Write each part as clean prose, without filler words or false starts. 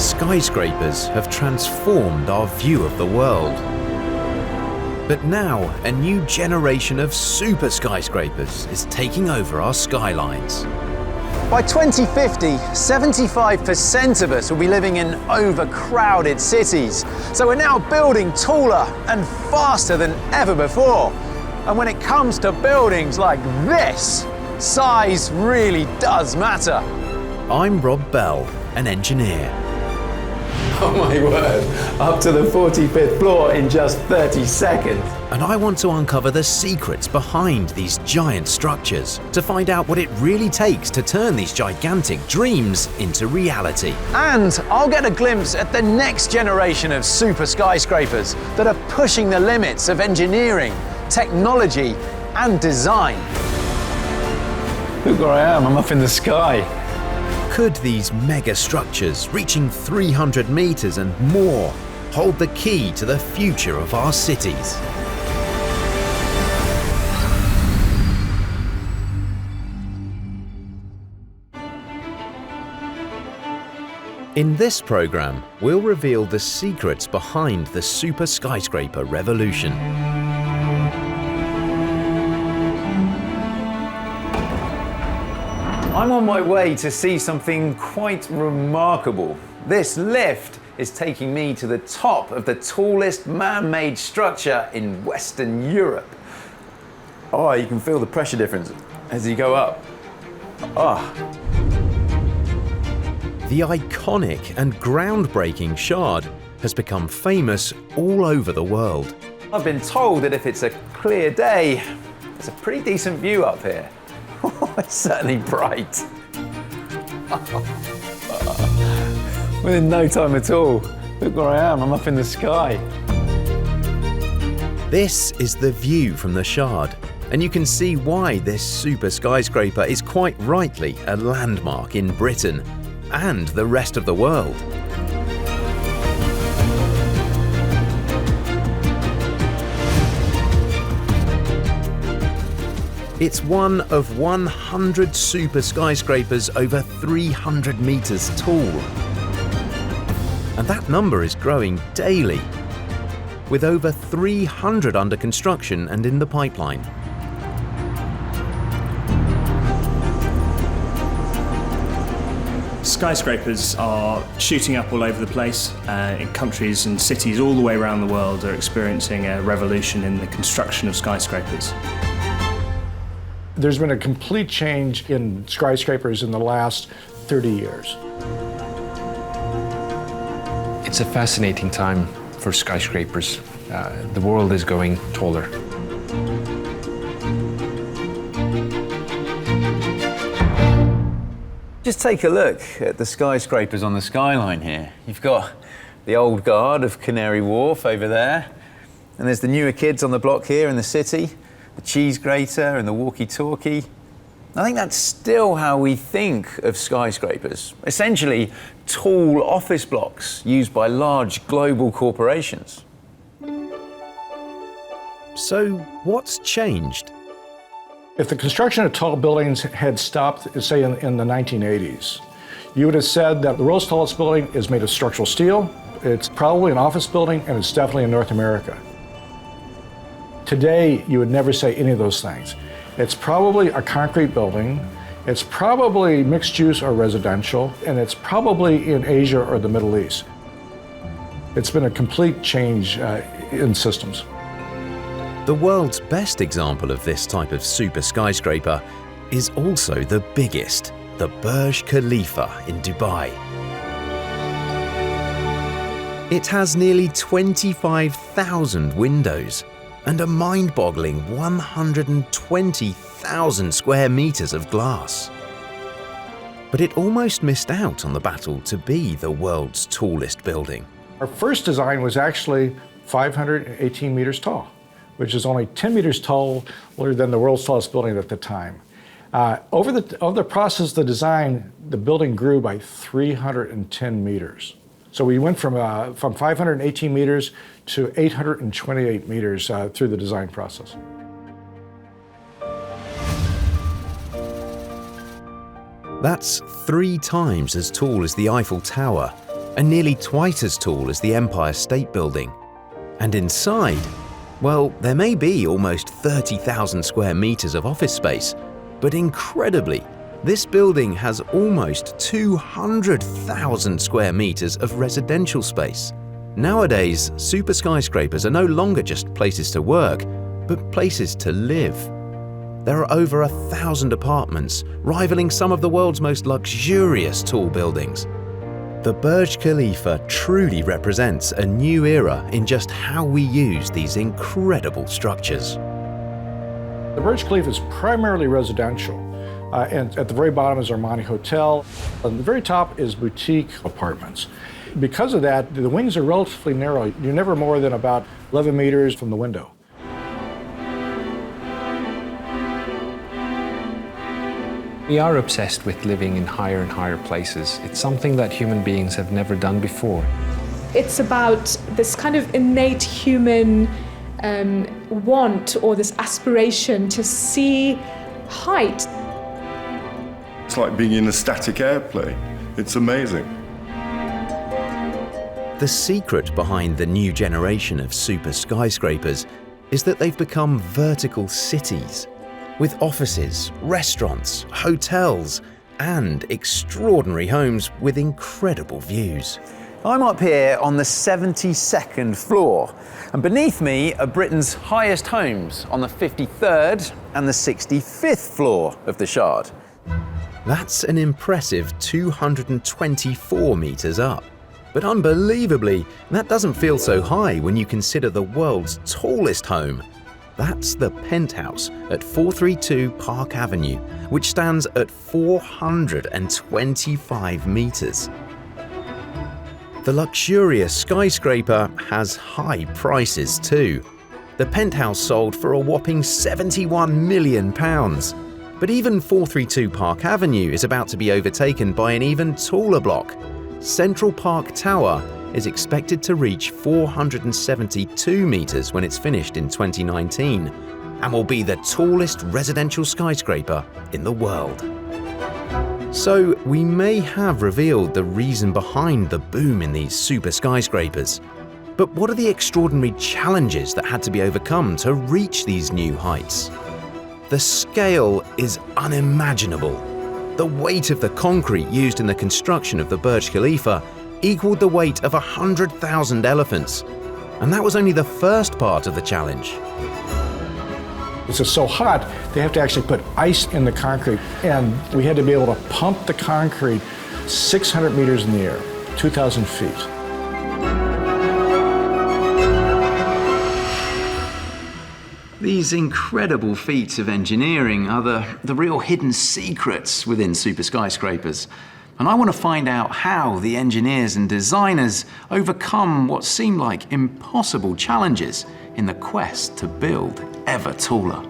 Skyscrapers have transformed our view of the world. But now, a new generation of super skyscrapers is taking over our skylines. By 2050, 75% of us will be living in overcrowded cities. So we're now building taller and faster than ever before. And when it comes to buildings like this, size really does matter. I'm Rob Bell, an engineer. Oh my word, up to the 45th floor in just 30 seconds. And I want to uncover the secrets behind these giant structures to find out what it really takes to turn these gigantic dreams into reality. And I'll get a glimpse at the next generation of super skyscrapers that are pushing the limits of engineering, technology, and design. Look where I am, I'm up in the sky. Could these mega structures, reaching 300 meters and more, hold the key to the future of our cities? In this program, we'll reveal the secrets behind the super skyscraper revolution. I'm on my way to see something quite remarkable. This lift is taking me to the top of the tallest man-made structure in Western Europe. Oh, you can feel the pressure difference as you go up. Oh. The iconic and groundbreaking Shard has become famous all over the world. I've been told that if it's a clear day, it's a pretty decent view up here. It's certainly bright. Within no time at all. Look where I am, I'm up in the sky. This is the view from the Shard, and you can see why this super skyscraper is quite rightly a landmark in Britain and the rest of the world. It's one of 100 super skyscrapers over 300 meters tall. And that number is growing daily, with over 300 under construction and in the pipeline. Skyscrapers are shooting up all over the place. In countries and cities all the way around the world are experiencing a revolution in the construction of skyscrapers. There's been a complete change in skyscrapers in the last 30 years. It's a fascinating time for skyscrapers. The world is going taller. Just take a look at the skyscrapers on the skyline here. You've got the old guard of Canary Wharf over there, and there's the newer kids on the block here in the city. The cheese grater and the walkie-talkie. I think that's still how we think of skyscrapers. Essentially, tall office blocks used by large global corporations. So what's changed? If the construction of tall buildings had stopped, say, in the 1980s, you would have said that the world's tallest building is made of structural steel, it's probably an office building, and it's definitely in North America. Today, you would never say any of those things. It's probably a concrete building, it's probably mixed use or residential, and it's probably in Asia or the Middle East. It's been a complete change in systems. The world's best example of this type of super skyscraper is also the biggest, the Burj Khalifa in Dubai. It has nearly 25,000 windows and a mind-boggling 120,000 square meters of glass. But it almost missed out on the battle to be the world's tallest building. Our first design was actually 518 meters tall, which is only 10 meters taller than the world's tallest building at the time. Over the process of the design, the building grew by 310 meters. So we went from 518 meters to 828 meters through the design process. That's 3 times as tall as the Eiffel Tower and nearly twice as tall as the Empire State Building. And inside, well, there may be almost 30,000 square meters of office space, but incredibly, this building has almost 200,000 square meters of residential space. Nowadays, super skyscrapers are no longer just places to work, but places to live. There are over 1,000 apartments, rivaling some of the world's most luxurious tall buildings. The Burj Khalifa truly represents a new era in just how we use these incredible structures. The Burj Khalifa is primarily residential, and at the very bottom is Armani Hotel. On the very top is boutique apartments. Because of that, the wings are relatively narrow. You're never more than about 11 meters from the window. We are obsessed with living in higher and higher places. It's something that human beings have never done before. It's about this kind of innate human want or this aspiration to see height. It's like being in a static airplane. It's amazing. The secret behind the new generation of super skyscrapers is that they've become vertical cities, with offices, restaurants, hotels, and extraordinary homes with incredible views. I'm up here on the 72nd floor, and beneath me are Britain's highest homes on the 53rd and the 65th floor of the Shard. That's an impressive 224 meters up. But unbelievably, that doesn't feel so high when you consider the world's tallest home. That's the Penthouse at 432 Park Avenue, which stands at 425 meters. The luxurious skyscraper has high prices too. The Penthouse sold for a whopping £71 million. But even 432 Park Avenue is about to be overtaken by an even taller block. Central Park Tower is expected to reach 472 meters when it's finished in 2019 and will be the tallest residential skyscraper in the world. So we may have revealed the reason behind the boom in these super skyscrapers. But what are the extraordinary challenges that had to be overcome to reach these new heights? The scale is unimaginable. The weight of the concrete used in the construction of the Burj Khalifa equaled the weight of 100,000 elephants. And that was only the first part of the challenge. It's just so hot, they have to actually put ice in the concrete. And we had to be able to pump the concrete 600 meters in the air, 2,000 feet. These incredible feats of engineering are the real hidden secrets within super skyscrapers. And I want to find out how the engineers and designers overcome what seem like impossible challenges in the quest to build ever taller.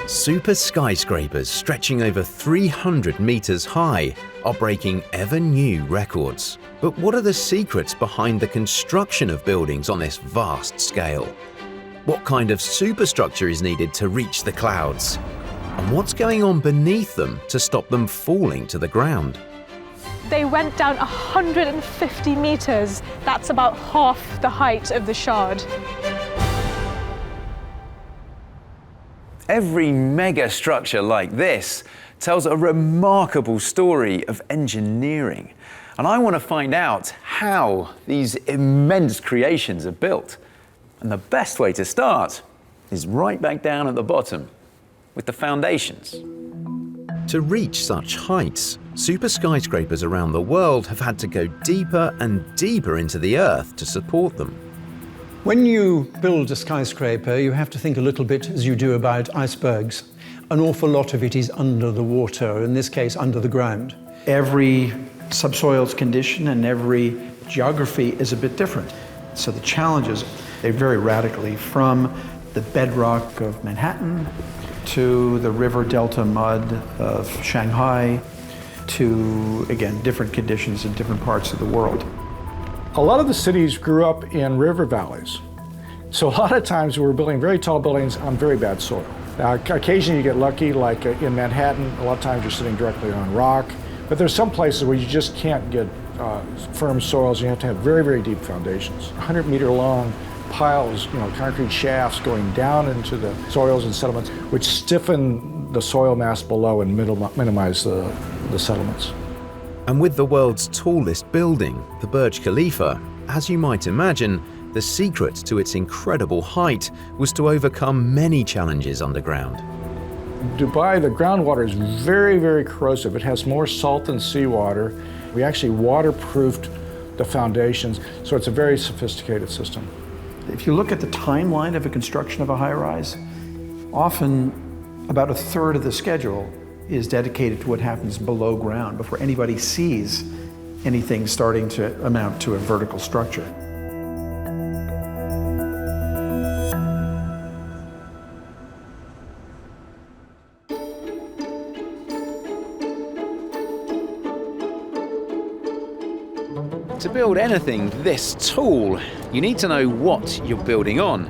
Super skyscrapers stretching over 300 meters high are breaking ever new records. But what are the secrets behind the construction of buildings on this vast scale? What kind of superstructure is needed to reach the clouds? And what's going on beneath them to stop them falling to the ground? They went down 150 meters. That's about half the height of the Shard. Every mega structure like this tells a remarkable story of engineering. And I want to find out how these immense creations are built. And the best way to start is right back down at the bottom with the foundations. To reach such heights, super skyscrapers around the world have had to go deeper and deeper into the earth to support them. When you build a skyscraper, you have to think a little bit as you do about icebergs. An awful lot of it is under the water, in this case under the ground. Every subsoil's condition and every geography is a bit different. So the challenges, they vary radically from the bedrock of Manhattan to the river delta mud of Shanghai to, again, different conditions in different parts of the world. A lot of the cities grew up in river valleys. So a lot of times we're building very tall buildings on very bad soil. Now, occasionally you get lucky, like in Manhattan, a lot of times you're sitting directly on rock, but there's some places where you just can't get firm soils. You have to have very, very deep foundations. 100-meter long piles, concrete shafts going down into the soils and settlements, which stiffen the soil mass below and minimize the settlements. And with the world's tallest building, the Burj Khalifa, as you might imagine, the secret to its incredible height was to overcome many challenges underground. Dubai, the groundwater is very, very corrosive. It has more salt than seawater. We actually waterproofed the foundations, so it's a very sophisticated system. If you look at the timeline of a construction of a high-rise, often about a third of the schedule is dedicated to what happens below ground before anybody sees anything starting to amount to a vertical structure. To build anything this tall, you need to know what you're building on.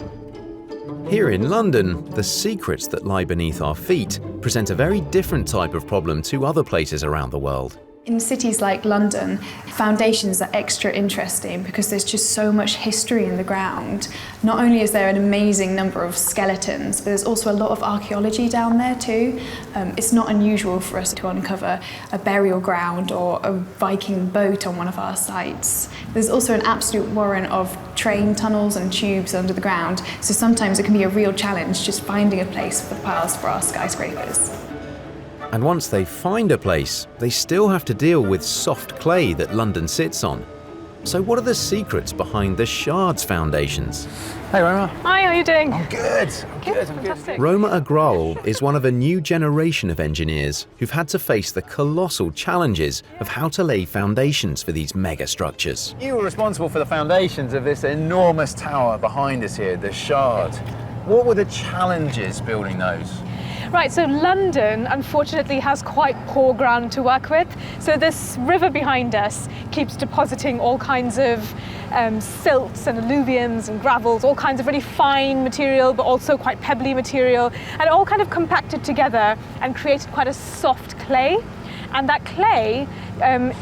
Here in London, the secrets that lie beneath our feet present a very different type of problem to other places around the world. In cities like London, foundations are extra interesting because there's just so much history in the ground. Not only is there an amazing number of skeletons, but there's also a lot of archaeology down there too. It's not unusual for us to uncover a burial ground or a Viking boat on one of our sites. There's also an absolute warrant of train tunnels and tubes under the ground, so sometimes it can be a real challenge just finding a place for the piles for our skyscrapers. And once they find a place, they still have to deal with soft clay that London sits on. So what are the secrets behind the Shards foundations? Hey Roma. Hi, how are you doing? I'm good. I'm good. Fantastic. Roma Agrawal is one of a new generation of engineers who've had to face the colossal challenges of how to lay foundations for these mega structures. You were responsible for the foundations of this enormous tower behind us here, the Shard. What were the challenges building those? Right, so London unfortunately has quite poor ground to work with. So this river behind us keeps depositing all kinds of silts and alluviums and gravels, all kinds of really fine material, but also quite pebbly material, and all kind of compacted together and created quite a soft clay. And that clay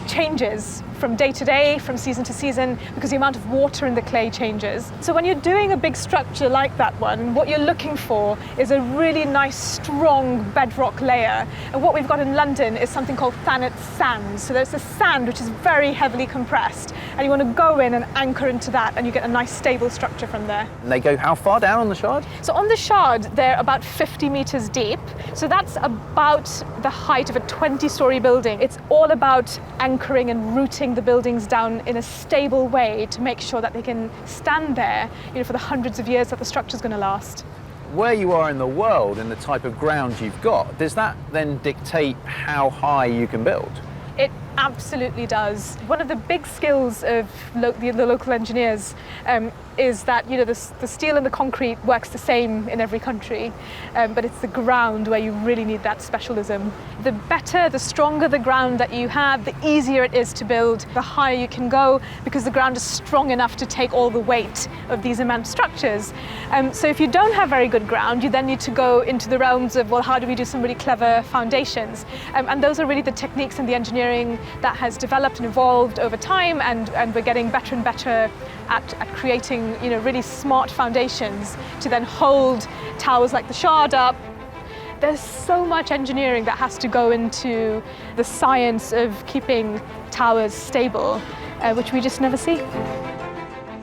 changes from day to day, from season to season, because the amount of water in the clay changes. So when you're doing a big structure like that one, what you're looking for is a really nice, strong bedrock layer. And what we've got in London is something called Thanet sand. So there's a sand which is very heavily compressed, and you want to go in and anchor into that, and you get a nice, stable structure from there. And they go how far down on the Shard? So on the Shard, they're about 50 meters deep. So that's about the height of a 20-story building. It's all about anchoring and rooting the buildings down in a stable way to make sure that they can stand there, for the hundreds of years that the structure's going to last. Where you are in the world and the type of ground you've got, does that then dictate how high you can build? It absolutely does. One of the big skills of the local engineers is that the steel and the concrete works the same in every country, but it's the ground where you really need that specialism. The better, the stronger the ground that you have, the easier it is to build, the higher you can go, because the ground is strong enough to take all the weight of these immense structures. So if you don't have very good ground, you then need to go into the realms of, well, how do we do some really clever foundations? And those are really the techniques and the engineering that has developed and evolved over time, and we're getting better and better at creating really smart foundations to then hold towers like the Shard up. There's so much engineering that has to go into the science of keeping towers stable, which we just never see.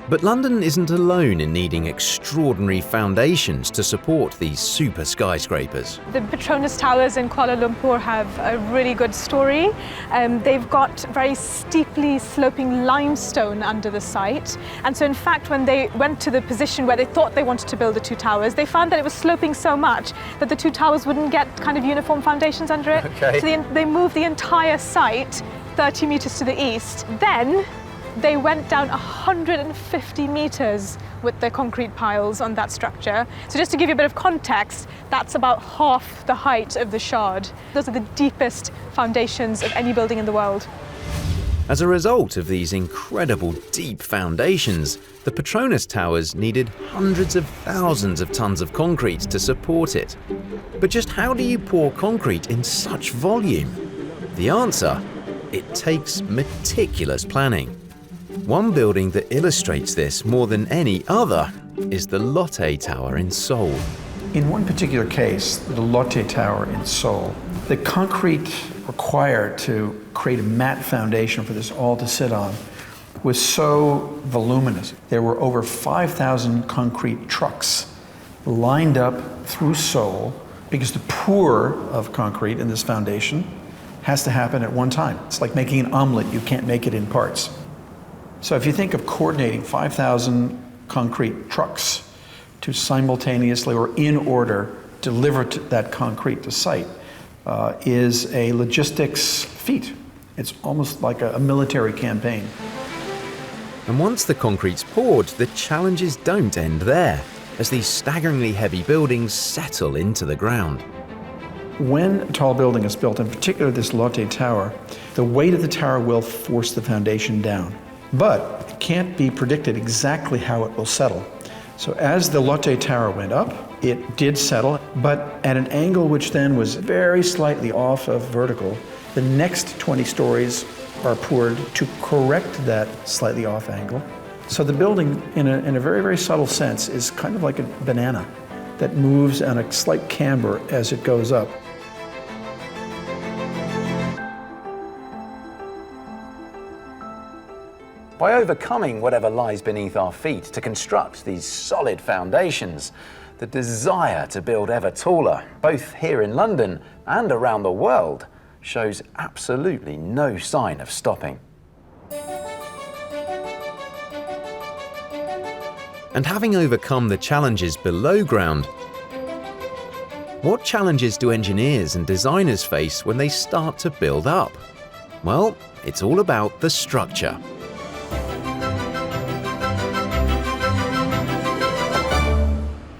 But London isn't alone in needing extraordinary foundations to support these super skyscrapers. The Petronas Towers in Kuala Lumpur have a really good story. They've got very steeply sloping limestone under the site. And so in fact, when they went to the position where they thought they wanted to build the two towers, they found that it was sloping so much that the two towers wouldn't get kind of uniform foundations under it. Okay. So they moved the entire site 30 meters to the east. Then they went down 150 meters with their concrete piles on that structure. So just to give you a bit of context, that's about half the height of the Shard. Those are the deepest foundations of any building in the world. As a result of these incredible deep foundations, the Petronas Towers needed hundreds of thousands of tons of concrete to support it. But just how do you pour concrete in such volume? The answer? It takes meticulous planning. One building that illustrates this more than any other is the Lotte Tower in Seoul. In one particular case, the Lotte Tower in Seoul, the concrete required to create a matte foundation for this all to sit on was so voluminous. There were over 5,000 concrete trucks lined up through Seoul because the pour of concrete in this foundation has to happen at one time. It's like making an omelet, you can't make it in parts. So if you think of coordinating 5,000 concrete trucks to simultaneously or in order deliver that concrete to site is a logistics feat. It's almost like a military campaign. And once the concrete's poured, the challenges don't end there, as these staggeringly heavy buildings settle into the ground. When a tall building is built, in particular this Lotte Tower, the weight of the tower will force the foundation down. But it can't be predicted exactly how it will settle. So as the Lotte Tower went up, it did settle, but at an angle which then was very slightly off of vertical. The next 20 stories are poured to correct that slightly off angle. So the building, in a very, very subtle sense, is kind of like a banana that moves on a slight camber as it goes up. By overcoming whatever lies beneath our feet to construct these solid foundations, the desire to build ever taller, both here in London and around the world, shows absolutely no sign of stopping. And having overcome the challenges below ground, what challenges do engineers and designers face when they start to build up? Well, it's all about the structure.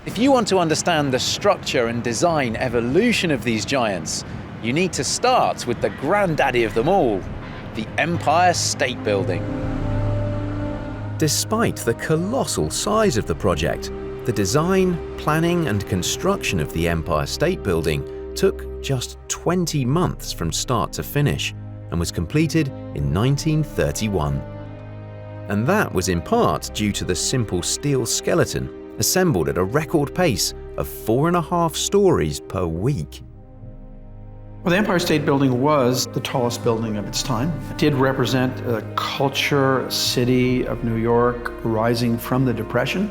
If you want to understand the structure and design evolution of these giants, you need to start with the granddaddy of them all, the Empire State Building. Despite the colossal size of the project, the design, planning and construction of the Empire State Building took just 20 months from start to finish and was completed in 1931. And that was in part due to the simple steel skeleton assembled at a record pace of 4.5 stories per week. Well, the Empire State Building was the tallest building of its time. It did represent a culture, city of New York rising from the Depression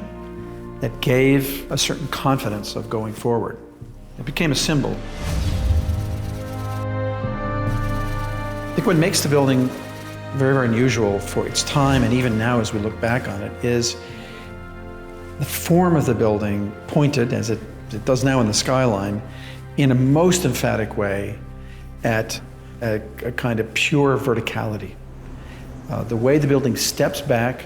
that gave a certain confidence of going forward. It became a symbol. I think what makes the building very, very unusual for its time, and even now as we look back on it, is the form of the building pointed, as it does now in the skyline, in a most emphatic way at a kind of pure verticality. The way the building steps back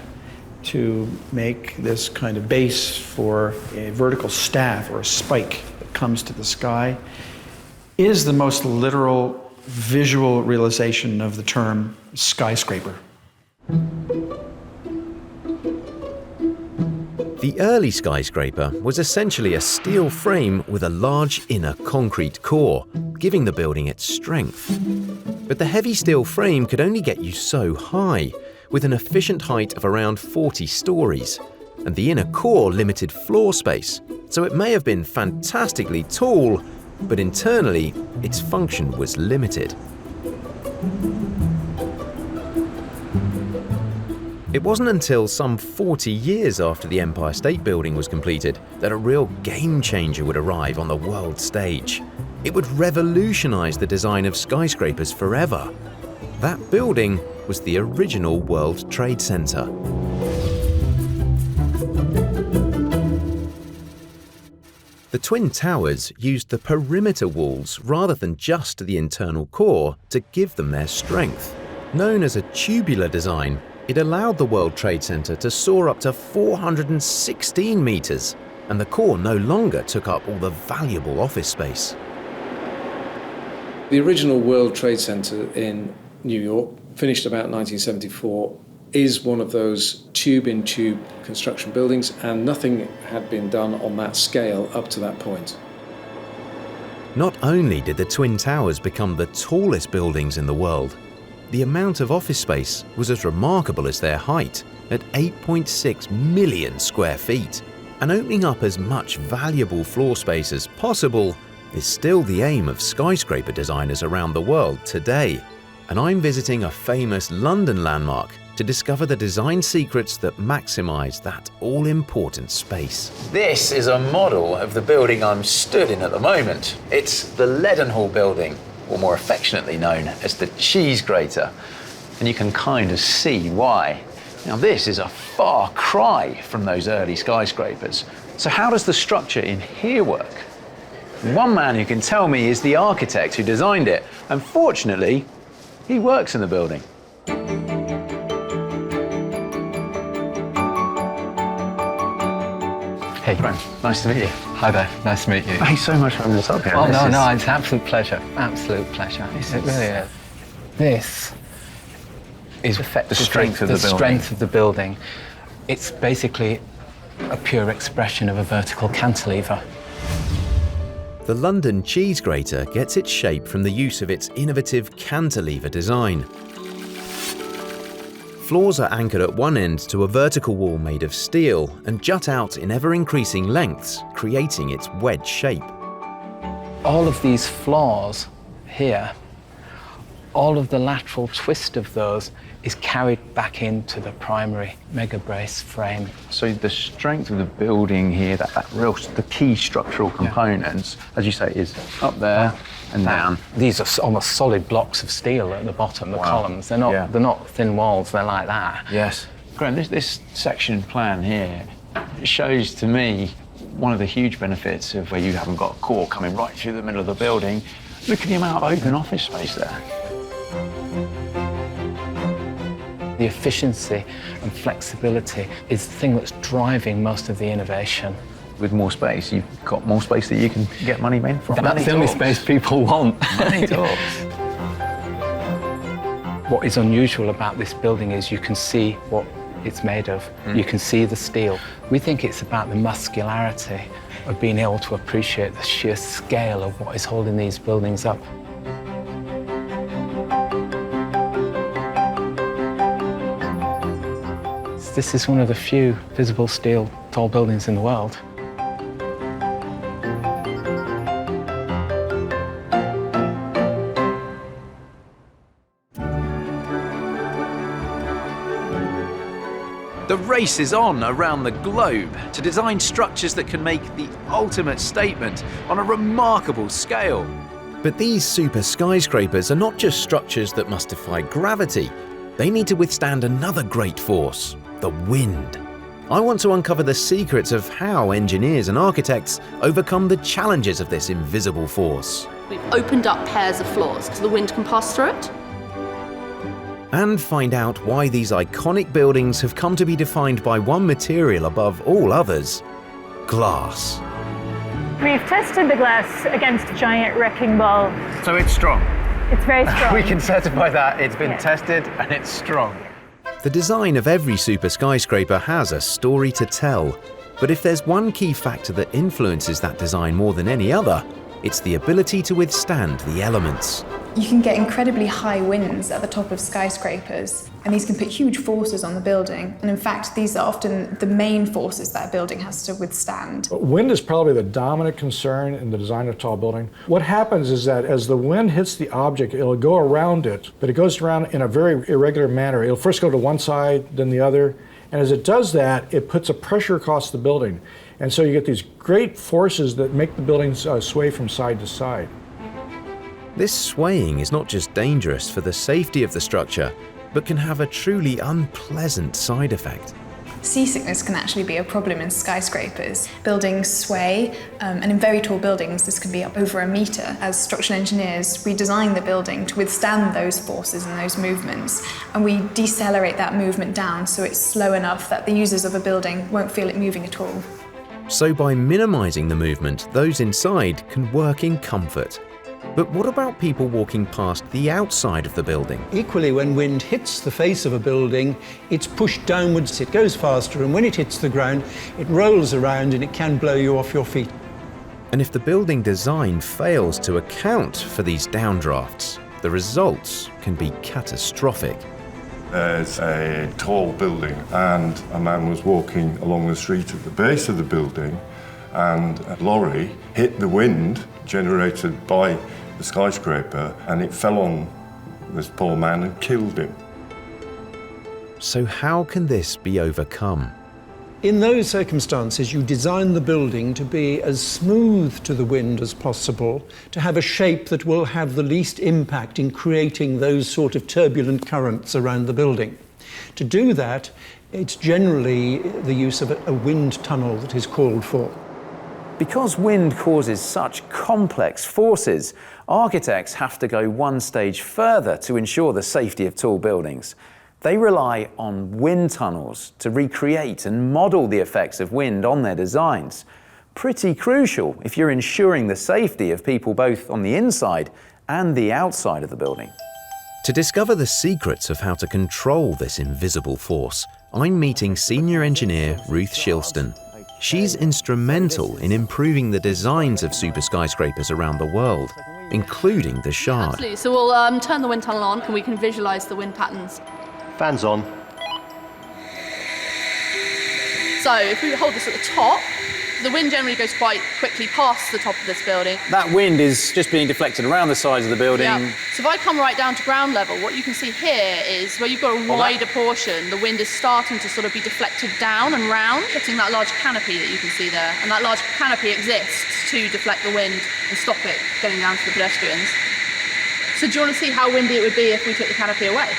to make this kind of base for a vertical staff or a spike that comes to the sky is the most literal visual realization of the term skyscraper. The early skyscraper was essentially a steel frame with a large inner concrete core, giving the building its strength. But the heavy steel frame could only get you so high, with an efficient height of around 40 stories, and the inner core limited floor space, so it may have been fantastically tall, but internally its function was limited. It wasn't until some 40 years after the Empire State Building was completed that a real game changer would arrive on the world stage. It would revolutionize the design of skyscrapers forever. That building was the original World Trade Center. The Twin Towers used the perimeter walls rather than just the internal core to give them their strength. Known as a tubular design, it allowed the World Trade Center to soar up to 416 meters, and the core no longer took up all the valuable office space. The original World Trade Center in New York finished about 1974, is one of those tube-in-tube construction buildings, and nothing had been done on that scale up to that point. Not only did the Twin Towers become the tallest buildings in the world, the amount of office space was as remarkable as their height, at 8.6 million square feet. And opening up as much valuable floor space as possible is still the aim of skyscraper designers around the world today. And I'm visiting a famous London landmark to discover the design secrets that maximize that all-important space. This is a model of the building I'm stood in at the moment. It's the Leadenhall building, or more affectionately known as the cheese grater. And you can kind of see why. Now this is a far cry from those early skyscrapers. So how does the structure in here work? One man who can tell me is the architect who designed it. And fortunately, he works in the building. Hey, Graham, nice to meet you. Hi there, nice to meet you. Thanks so much for having us up here. Oh, no, it's an absolute pleasure. Absolute pleasure. It really is. This is the strength of the building. The strength of the building. It's basically a pure expression of a vertical cantilever. The London cheese grater gets its shape from the use of its innovative cantilever design. Floors are anchored at one end to a vertical wall made of steel and jut out in ever-increasing lengths, creating its wedge shape. All of these floors here, all of the lateral twist of those is carried back into the primary mega brace frame. So the strength of the building here, the key structural components, as you say, is up there and down. These are almost solid blocks of steel at the bottom, the columns. They're not thin walls, they're like that. Yes. Graham, this section plan here shows to me one of the huge benefits of where you haven't got a core coming right through the middle of the building. Look at the amount of open office space there. The efficiency and flexibility is the thing that's driving most of the innovation. With more space, you've got more space that you can get money made from. That's the only space people want. Money talks. What is unusual about this building is you can see what it's made of. You can see the steel. We think it's about the muscularity of being able to appreciate the sheer scale of what is holding these buildings up. This is one of the few visible steel tall buildings in the world. The race is on around the globe to design structures that can make the ultimate statement on a remarkable scale. But these super skyscrapers are not just structures that must defy gravity. They need to withstand another great force, the wind. I want to uncover the secrets of how engineers and architects overcome the challenges of this invisible force. We've opened up pairs of floors so the wind can pass through it. And find out why these iconic buildings have come to be defined by one material above all others: glass. We've tested the glass against giant wrecking ball. So it's strong. It's very strong. We can certify that. It's been tested and it's strong. The design of every super skyscraper has a story to tell. But if there's one key factor that influences that design more than any other, it's the ability to withstand the elements. You can get incredibly high winds at the top of skyscrapers, and these can put huge forces on the building. And in fact, these are often the main forces that a building has to withstand. Wind is probably the dominant concern in the design of a tall building. What happens is that as the wind hits the object, it'll go around it, but it goes around in a very irregular manner. It'll first go to one side, then the other, and as it does that, it puts a pressure across the building. And so you get these great forces that make the buildings sway from side to side. This swaying is not just dangerous for the safety of the structure, but can have a truly unpleasant side effect. Seasickness can actually be a problem in skyscrapers. Buildings sway, and in very tall buildings this can be up over a metre. As structural engineers, we design the building to withstand those forces and those movements, and we decelerate that movement down so it's slow enough that the users of a building won't feel it moving at all. So by minimising the movement, those inside can work in comfort. But what about people walking past the outside of the building? Equally, when wind hits the face of a building, it's pushed downwards, it goes faster, and when it hits the ground, it rolls around and it can blow you off your feet. And if the building design fails to account for these downdrafts, the results can be catastrophic. There's a tall building and a man was walking along the street at the base of the building and a lorry hit the wind generated by the skyscraper and it fell on this poor man and killed him. So how can this be overcome? In those circumstances, you design the building to be as smooth to the wind as possible, to have a shape that will have the least impact in creating those sort of turbulent currents around the building. To do that, it's generally the use of a wind tunnel that is called for. Because wind causes such complex forces, architects have to go one stage further to ensure the safety of tall buildings. They rely on wind tunnels to recreate and model the effects of wind on their designs. Pretty crucial if you're ensuring the safety of people both on the inside and the outside of the building. To discover the secrets of how to control this invisible force, I'm meeting senior engineer Ruth Shilston. She's instrumental in improving the designs of super skyscrapers around the world, including the Shard. Absolutely. So we'll turn the wind tunnel on and we can visualise the wind patterns. Fans on. So if we hold this at the top, the wind generally goes quite quickly past the top of this building. That wind is just being deflected around the sides of the building. Yeah. So if I come right down to ground level, what you can see here is where you've got a wider portion, the wind is starting to sort of be deflected down and round, hitting that large canopy that you can see there. And that large canopy exists to deflect the wind and stop it getting down to the pedestrians. So do you want to see how windy it would be if we took the canopy away?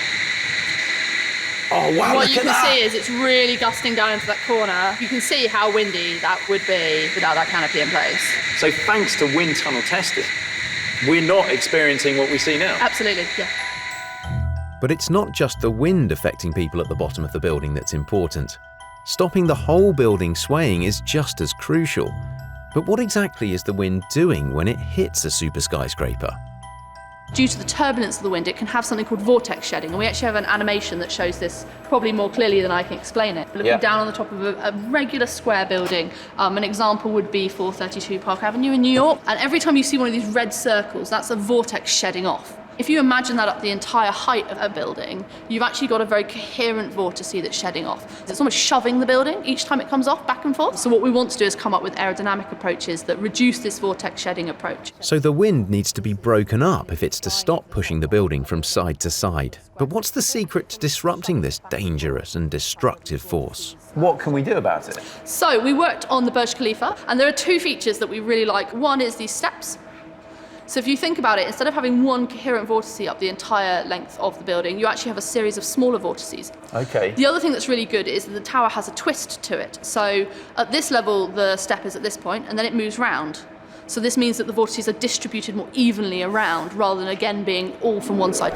Oh wow, what you can see is it's really gusting down into that corner. You can see how windy that would be without that canopy in place. So thanks to wind tunnel testing, we're not experiencing what we see now. Absolutely, yeah. But it's not just the wind affecting people at the bottom of the building that's important. Stopping the whole building swaying is just as crucial. But what exactly is the wind doing when it hits a super skyscraper? Due to the turbulence of the wind, it can have something called vortex shedding, and we actually have an animation that shows this probably more clearly than I can explain it. Looking down on the top of a regular square building, an example would be 432 Park Avenue in New York, and every time you see one of these red circles, that's a vortex shedding off. If you imagine that up the entire height of a building, you've actually got a very coherent vortice that's shedding off. It's almost shoving the building each time it comes off, back and forth. So what we want to do is come up with aerodynamic approaches that reduce this vortex shedding approach. So the wind needs to be broken up if it's to stop pushing the building from side to side. But what's the secret to disrupting this dangerous and destructive force? What can we do about it? So we worked on the Burj Khalifa, and there are two features that we really like. One is these steps. So if you think about it, instead of having one coherent vortice up the entire length of the building, you actually have a series of smaller vortices. Okay. The other thing that's really good is that the tower has a twist to it. So at this level, the step is at this point, and then it moves round. So this means that the vortices are distributed more evenly around, rather than again being all from one side.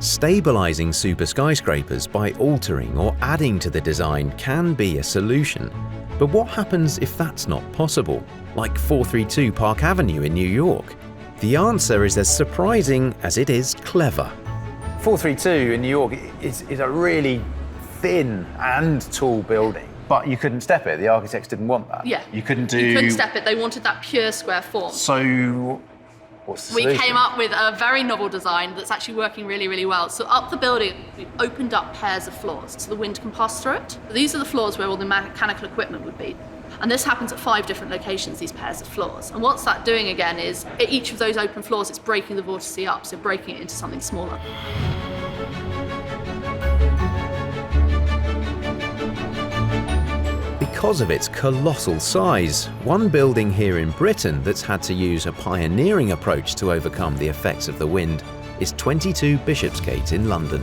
Stabilizing super skyscrapers by altering or adding to the design can be a solution. But what happens if that's not possible? Like 432 Park Avenue in New York? The answer is as surprising as it is clever. 432 in New York is a really thin and tall building, but you couldn't step it. The architects didn't want that. Yeah. You couldn't step it. They wanted that pure square form. So what's the we solution? came up with a very novel design that's actually working really, really well. So up the building, we opened up pairs of floors so the wind can pass through it. These are the floors where all the mechanical equipment would be. And this happens at 5 different locations, these pairs of floors. And what's that doing again is, at each of those open floors, it's breaking the vortice up, so breaking it into something smaller. Because of its colossal size, one building here in Britain that's had to use a pioneering approach to overcome the effects of the wind is 22 Bishopsgate in London.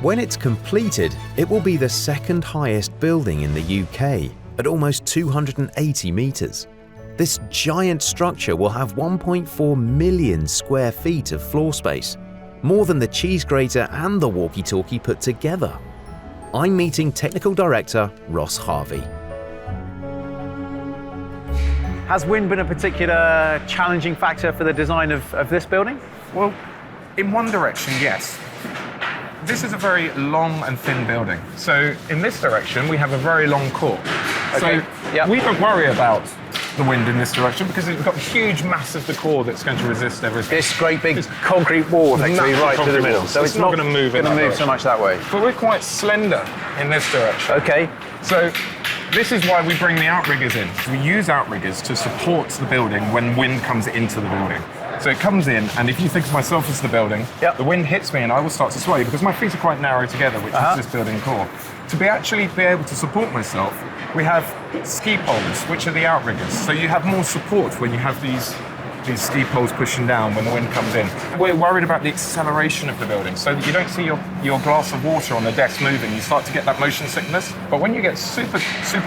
When it's completed, it will be the second highest building in the UK, at almost 280 metres. This giant structure will have 1.4 million square feet of floor space, more than the cheese grater and the walkie-talkie put together. I'm meeting Technical Director Ross Harvey. Has wind been a particular challenging factor for the design of this building? Well, in one direction, yes. This is a very long and thin building. So in this direction, we have a very long core. Okay. So we don't worry about the wind in this direction because we've got a huge mass of the core that's going to resist everything. This great big concrete wall, effectively, right to the middle. So it's not going to move so much that way. But we're quite slender in this direction. Okay. So this is why we bring the outriggers in. We use outriggers to support the building when wind comes into the building. So it comes in, and if you think of myself as the building, the wind hits me and I will start to sway because my feet are quite narrow together, which is this building core. To be able to support myself, we have ski poles, which are the outriggers. So you have more support when you have these ski poles pushing down when the wind comes in. We're worried about the acceleration of the building so that you don't see your glass of water on the decks moving. You start to get that motion sickness. But when you get super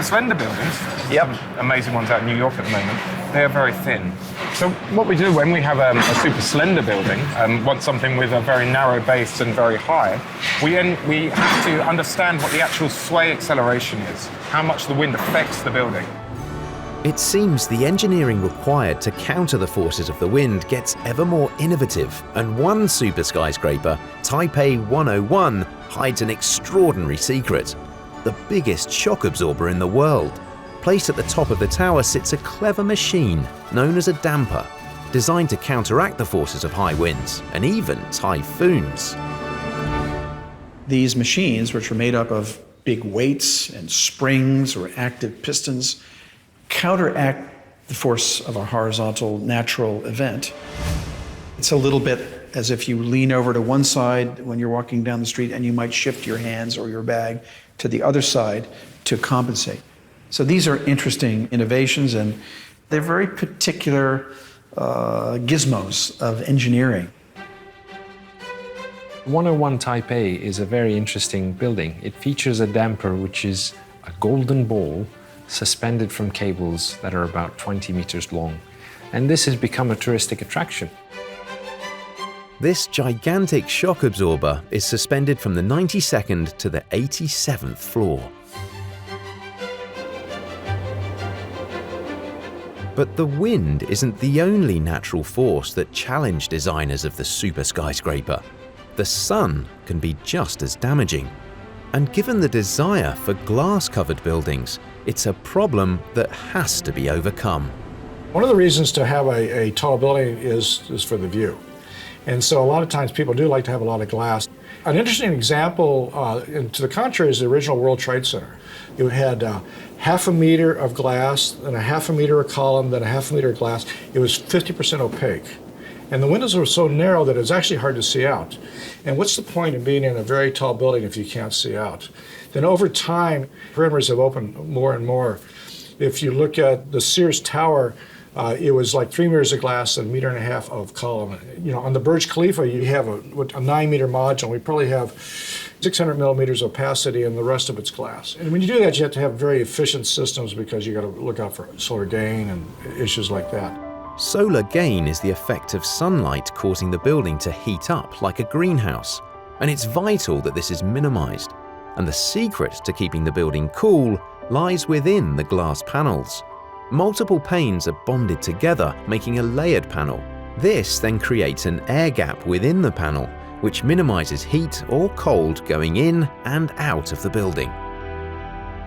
slender buildings, some amazing ones out in New York at the moment, they are very thin. So what we do when we have a super slender building, want something with a very narrow base and very high, we have to understand what the actual sway acceleration is, how much the wind affects the building. It seems the engineering required to counter the forces of the wind gets ever more innovative, and one super skyscraper, Taipei 101, hides an extraordinary secret. The biggest shock absorber in the world. Placed at the top of the tower sits a clever machine known as a damper, designed to counteract the forces of high winds and even typhoons. These machines, which are made up of big weights and springs or active pistons, counteract the force of a horizontal natural event. It's a little bit as if you lean over to one side when you're walking down the street and you might shift your hands or your bag to the other side to compensate. So these are interesting innovations, and they're very particular gizmos of engineering. 101 Taipei is a very interesting building. It features a damper which is a golden ball suspended from cables that are about 20 meters long. And this has become a touristic attraction. This gigantic shock absorber is suspended from the 92nd to the 87th floor. But the wind isn't the only natural force that challenged designers of the super skyscraper. The sun can be just as damaging. And given the desire for glass-covered buildings, it's a problem that has to be overcome. One of the reasons to have a tall building is for the view. And so a lot of times people do like to have a lot of glass. An interesting example, to the contrary, is the original World Trade Center. You had half a meter of glass, then a half a meter of column, then a half a meter of glass. It was 50% opaque. And the windows were so narrow that it was actually hard to see out. And what's the point of being in a very tall building if you can't see out? Then over time, perimeters have opened more and more. If you look at the Sears Tower, it was like 3 meters of glass and 1.5 meters of column. You know, on the Burj Khalifa, you have a 9-meter module. We probably have 600 millimeters opacity, and the rest of it's glass. And when you do that, you have to have very efficient systems because you got to look out for solar gain and issues like that. Solar gain is the effect of sunlight causing the building to heat up like a greenhouse, and it's vital that this is minimized. And the secret to keeping the building cool lies within the glass panels. Multiple panes are bonded together, making a layered panel. This then creates an air gap within the panel, which minimizes heat or cold going in and out of the building.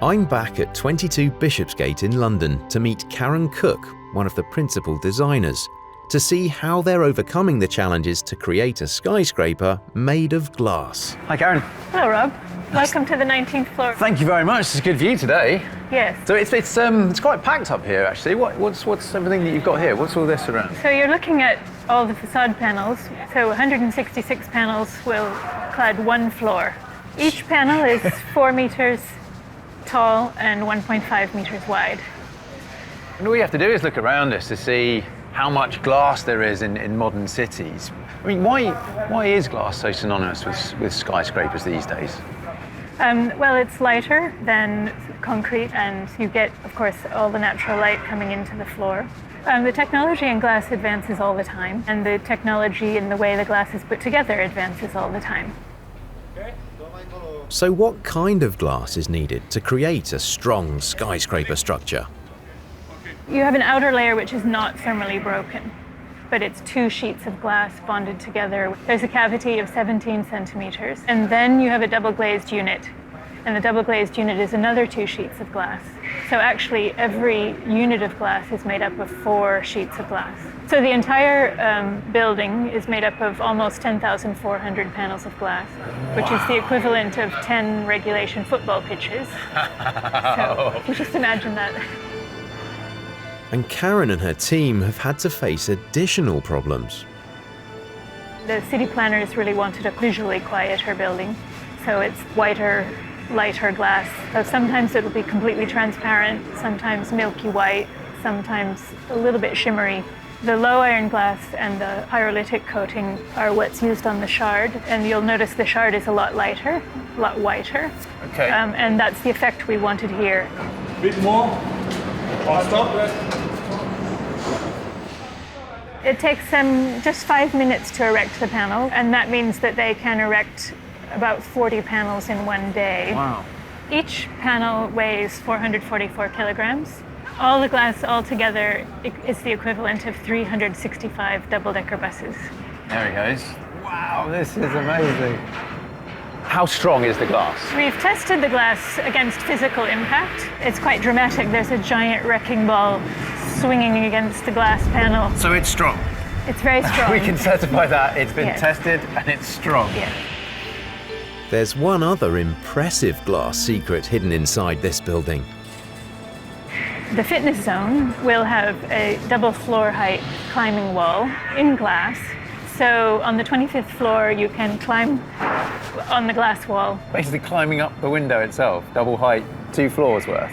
I'm back at 22 Bishopsgate in London to meet Karen Cook, one of the principal designers, to see how they're overcoming the challenges to create a skyscraper made of glass. Hi, Karen. Hello, Rob. Welcome to the 19th floor. Thank you very much. It's a good view today. Yes. So it's quite packed up here, actually. What's everything that you've got here? What's all this around? So you're looking at all the facade panels. So 166 panels will clad one floor. Each panel is 4 meters tall and 1.5 meters wide. And all you have to do is look around us to see how much glass there is in modern cities. I mean, why is glass so synonymous with skyscrapers these days? Well, it's lighter than concrete, and you get, of course, all the natural light coming into the floor. The technology in glass advances all the time, and the technology in the way the glass is put together advances all the time. So what kind of glass is needed to create a strong skyscraper structure? You have an outer layer which is not thermally broken, but it's 2 sheets of glass bonded together. There's a cavity of 17 centimeters, and then you have a double glazed unit. And the double glazed unit is another 2 sheets of glass. So actually every unit of glass is made up of 4 sheets of glass. So the entire building is made up of almost 10,400 panels of glass, which is the equivalent of 10 regulation football pitches. So if you just imagine that. And Karen and her team have had to face additional problems. The city planners really wanted a visually quieter building, so it's whiter, lighter glass. So sometimes it'll be completely transparent, sometimes milky white, sometimes a little bit shimmery. The low iron glass and the pyrolytic coating are what's used on the shard, and you'll notice the shard is a lot lighter, a lot whiter. Okay. And that's the effect we wanted here. A bit more. Faster. It takes them just 5 minutes to erect the panel, and that means that they can erect about 40 panels in one day. Wow. Each panel weighs 444 kilograms. All the glass altogether is the equivalent of 365 double-decker buses. There he goes. Wow, this is amazing. How strong is the glass? We've tested the glass against physical impact. It's quite dramatic. There's a giant wrecking ball swinging against the glass panel. So it's strong? It's very strong. We can certify that. It's been Yes. tested and it's strong. Yeah. There's one other impressive glass secret hidden inside this building. The fitness zone will have a double floor height climbing wall in glass. So on the 25th floor, you can climb on the glass wall. Basically climbing up the window itself, double height, 2 floors worth.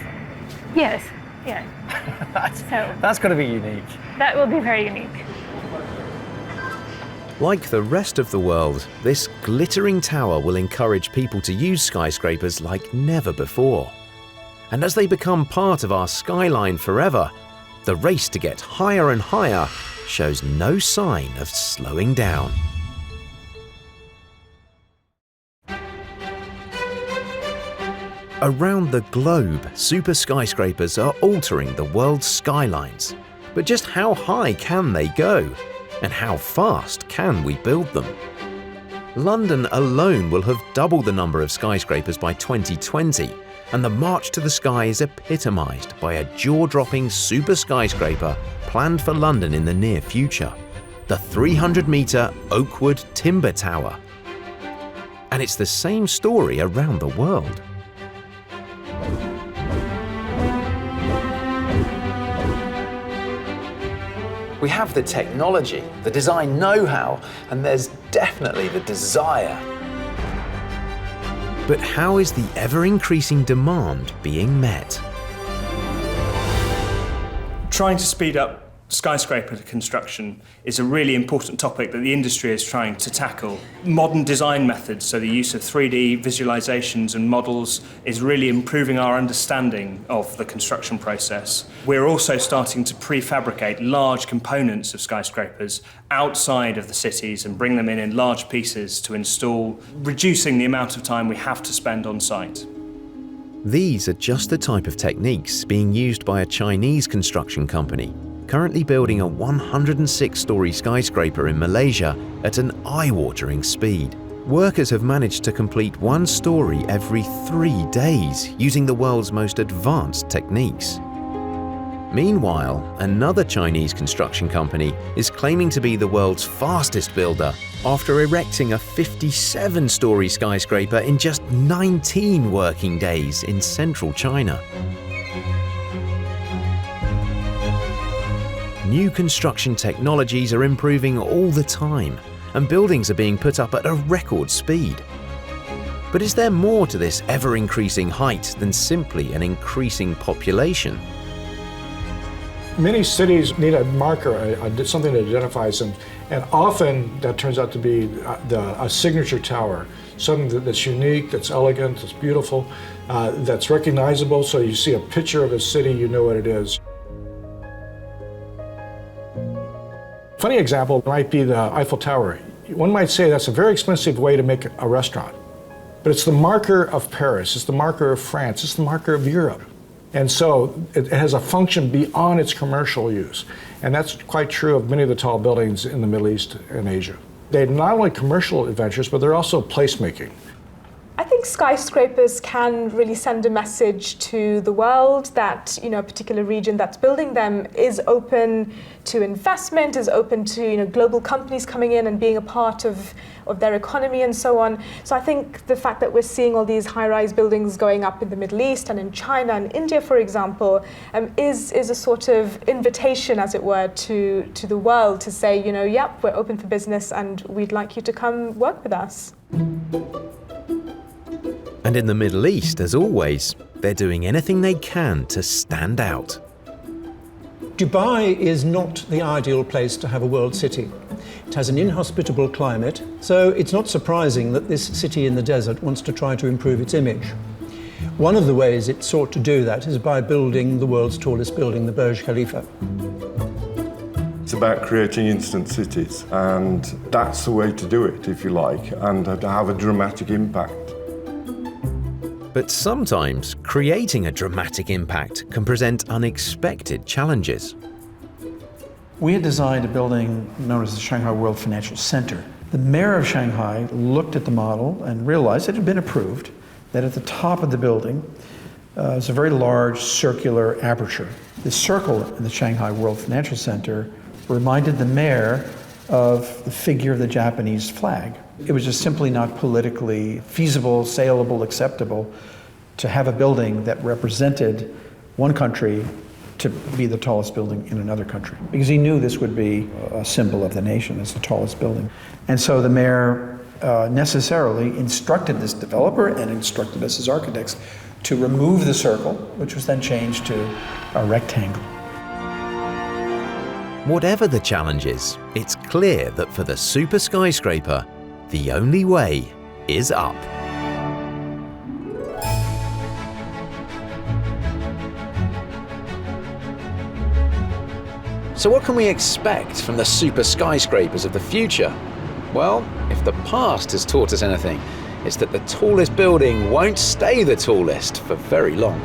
Yes, yeah. That's got to be unique. That will be very unique. Like the rest of the world, this glittering tower will encourage people to use skyscrapers like never before. And as they become part of our skyline forever, the race to get higher and higher shows no sign of slowing down. Around the globe, super skyscrapers are altering the world's skylines. But just how high can they go? And how fast can we build them? London alone will have doubled the number of skyscrapers by 2020, and the march to the sky is epitomised by a jaw-dropping super skyscraper planned for London in the near future, the 300-metre Oakwood Timber Tower. And it's the same story around the world. We have the technology, the design know-how, and there's definitely the desire. But how is the ever-increasing demand being met? Trying to speed up skyscraper construction is a really important topic that the industry is trying to tackle. Modern design methods, so the use of 3D visualizations and models, is really improving our understanding of the construction process. We're also starting to prefabricate large components of skyscrapers outside of the cities and bring them in large pieces to install, reducing the amount of time we have to spend on site. These are just the type of techniques being used by a Chinese construction company currently building a 106-story skyscraper in Malaysia at an eye-watering speed. Workers have managed to complete 1 story every 3 days using the world's most advanced techniques. Meanwhile, another Chinese construction company is claiming to be the world's fastest builder after erecting a 57-story skyscraper in just 19 working days in central China. New construction technologies are improving all the time, and buildings are being put up at a record speed. But is there more to this ever-increasing height than simply an increasing population? Many cities need a marker, something that identifies them, and often that turns out to be a signature tower, something that's unique, that's elegant, that's beautiful, that's recognizable, so you see a picture of a city, you know what it is. Funny example might be the Eiffel Tower. One might say that's a very expensive way to make a restaurant, but it's the marker of Paris, it's the marker of France, it's the marker of Europe. And so it has a function beyond its commercial use. And that's quite true of many of the tall buildings in the Middle East and Asia. They're not only commercial adventures, but they're also placemaking. I think skyscrapers can really send a message to the world that, a particular region that's building them is open to investment, is open to, global companies coming in and being a part of their economy and so on. So I think the fact that we're seeing all these high-rise buildings going up in the Middle East and in China and India, for example, is a sort of invitation, as it were, to the world to say, yep, we're open for business and we'd like you to come work with us. And in the Middle East, as always, they're doing anything they can to stand out. Dubai is not the ideal place to have a world city. It has an inhospitable climate, so it's not surprising that this city in the desert wants to try to improve its image. One of the ways it sought to do that is by building the world's tallest building, the Burj Khalifa. It's about creating instant cities, and that's the way to do it, if you like, and to have a dramatic impact. But sometimes creating a dramatic impact can present unexpected challenges. We had designed a building known as the Shanghai World Financial Center. The mayor of Shanghai looked at the model and realized it had been approved, that at the top of the building is a very large circular aperture. The circle in the Shanghai World Financial Center reminded the mayor of the figure of the Japanese flag. It was just simply not politically feasible, saleable, acceptable to have a building that represented one country to be the tallest building in another country, because he knew this would be a symbol of the nation as the tallest building. And so the mayor necessarily instructed this developer and instructed us as architects to remove the circle, which was then changed to a rectangle. Whatever the challenges, it's clear that for the super skyscraper, the only way is up. So what can we expect from the super skyscrapers of the future? Well, if the past has taught us anything, it's that the tallest building won't stay the tallest for very long.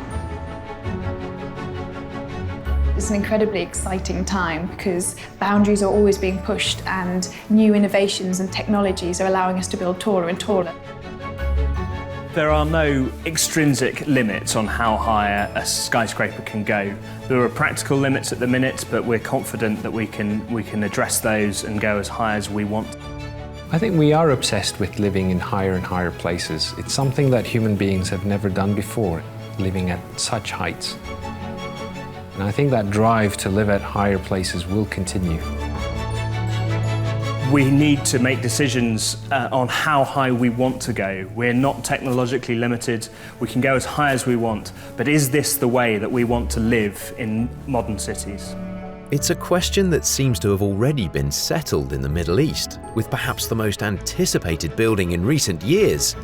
It's an incredibly exciting time because boundaries are always being pushed and new innovations and technologies are allowing us to build taller and taller. There are no extrinsic limits on how high a skyscraper can go. There are practical limits at the minute, but we're confident that we can address those and go as high as we want. I think we are obsessed with living in higher and higher places. It's something that human beings have never done before, living at such heights. And I think that drive to live at higher places will continue. We need to make decisions on how high we want to go. We're not technologically limited. We can go as high as we want. But is this the way that we want to live in modern cities? It's a question that seems to have already been settled in the Middle East, with perhaps the most anticipated building in recent years,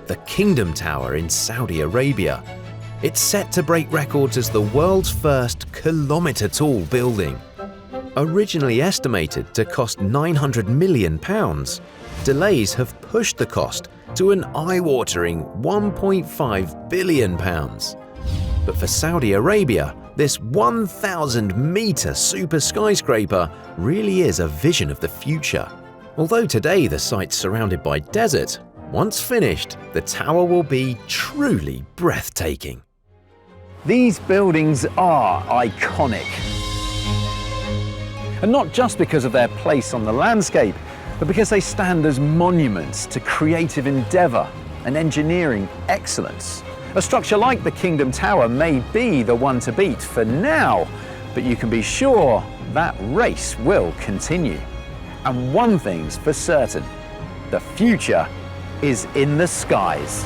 the Kingdom Tower in Saudi Arabia. It's set to break records as the world's first kilometre-tall building. Originally estimated to cost £900 million, delays have pushed the cost to an eye-watering £1.5 billion. But for Saudi Arabia, this 1,000-metre super skyscraper really is a vision of the future. Although today the site's surrounded by desert, once finished, the tower will be truly breathtaking. These buildings are iconic. And not just because of their place on the landscape, but because they stand as monuments to creative endeavour and engineering excellence. A structure like the Kingdom Tower may be the one to beat for now, but you can be sure that race will continue. And one thing's for certain, the future is in the skies.